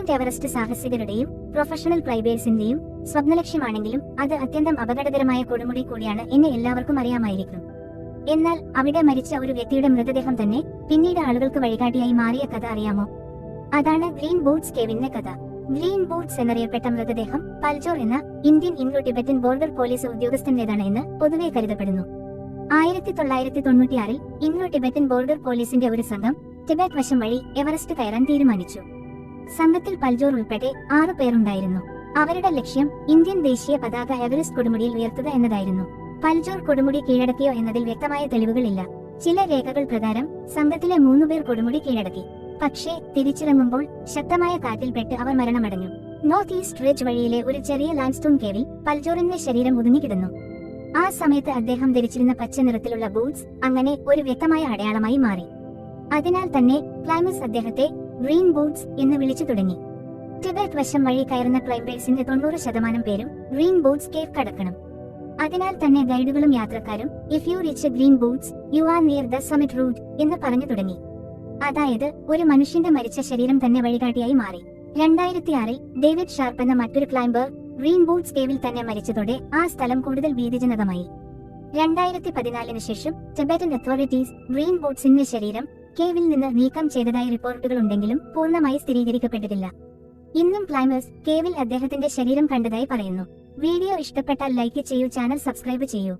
Mount Everest സാഹസികരുടെയും professional ക്ലൈംബേഴ്സിന്റെയും സ്വപ്നലക്ഷ്യമാണെങ്കിലും അത് അത്യന്തം അപകടകരമായ കൊടുമുടി കൂടിയാണ് എന്ന് എല്ലാവർക്കും അറിയാമായിരിക്കും. എന്നാൽ അവിടെ മരിച്ച ഒരു വ്യക്തിയുടെ മൃതദേഹം തന്നെ പിന്നീട് ആളുകൾക്ക് വഴികാട്ടിയായി മാറിയ കഥ അറിയാമോ? അതാണ് ഗ്രീൻ ബൂട്ട്സ് കേവിന്റെ കഥ. ഗ്രീൻ ബൂട്ട്സ് എന്നറിയപ്പെട്ട മൃതദേഹം പൽജോർ എന്ന Indian Indo Tibetan border police ഉദ്യോഗസ്ഥന്റേതാണ് എന്ന് പൊതുവെ കരുതപ്പെടുന്നു. 1996-ൽ ഇൻഡോ ടിബറ്റൻ ബോർഡർ പോലീസിന്റെ ഒരു സംഘം ടിബറ്റ് വശം വഴി എവറസ്റ്റ് കയറാൻ തീരുമാനിച്ചു. സംഘത്തിൽ പൽജോർ ഉൾപ്പെടെ 6 പേരുണ്ടായിരുന്നു. അവരുടെ ലക്ഷ്യം ഇന്ത്യൻ ദേശീയ പതാക എവറസ്റ്റ് കൊടുമുടിയിൽ ഉയർത്തുക എന്നതായിരുന്നു. പൽജോർ കൊടുമുടി കീഴടക്കിയോ എന്നതിൽ വ്യക്തമായ തെളിവുകളില്ല. ചില രേഖകൾ പ്രകാരം സംഘത്തിലെ 3 പേർ കൊടുമുടി കീഴടക്കി. പക്ഷേ തിരിച്ചിറങ്ങുമ്പോൾ ശക്തമായ കാറ്റിൽപ്പെട്ട് അവർ മരണമടഞ്ഞു. നോർത്ത് ഈസ്റ്റ് റിഡ്ജ് വഴിയിലെ ഒരു ചെറിയ ലാൻഡ്സ്റ്റോൺ കേവിൽ പൽജോറിന്റെ ശരീരം ഒതുങ്ങിക്കിടന്നു. ആ സമയത്ത് അദ്ദേഹം ധരിച്ചിരുന്ന പച്ച നിറത്തിലുള്ള ബൂട്ട്സ് അങ്ങനെ ഒരു വ്യക്തമായ അടയാളമായി മാറി. അതിനാൽ തന്നെ ക്ലൈംബേഴ്സ് അദ്ദേഹത്തെ ഗ്രീൻ ബൂട്ട്സ് എന്ന് വിളിച്ചു തുടങ്ങി. ടിബറ്റ് വശം വഴി കയറുന്ന ക്ലൈംബേഴ്സിന്റെ 90% പേരും ഗ്രീൻ ബൂട്ട്സ് കേവ് കടക്കണം. അതിനാൽ തന്നെ ഗൈഡുകളും യാത്രക്കാരും if you reach green boots you are near the summit route എന്ന് പറഞ്ഞു തുടങ്ങി. അതായത് ഒരു മനുഷ്യന്റെ മരിച്ച ശരീരം തന്നെ വഴികാട്ടിയായി മാറി. 2006-ൽ ഡേവിഡ് ഷാർപ്പ് എന്ന മറ്റൊരു ക്ലൈംബർ ഗ്രീൻ ബൂട്ട്സ് കേവിൽ തന്നെ മരിച്ചതോടെ ആ സ്ഥലം കൂടുതൽ ഭീതിജനകമായി. 2014-ന് ശേഷം ടിബറ്റൻ അതോറിറ്റീസ് ഗ്രീൻ ബൂട്ട്സിന്റെ ശരീരം കേവിൽ നിന്ന് നീക്കം ചെയ്തതായി റിപ്പോർട്ടുകളുണ്ടെങ്കിലും പൂർണ്ണമായി സ്ഥിരീകരിക്കപ്പെട്ടിട്ടില്ല. ഇന്നും ക്ലൈംബേഴ്സ് കേവിൽ അദ്ദേഹത്തിന്റെ ശരീരം കണ്ടതായി പറയുന്നു. വീഡിയോ ഇഷ്ടപ്പെട്ടാൽ ലൈക്ക് ചെയ്യൂ, ചാനൽ സബ്സ്ക്രൈബ് ചെയ്യൂ.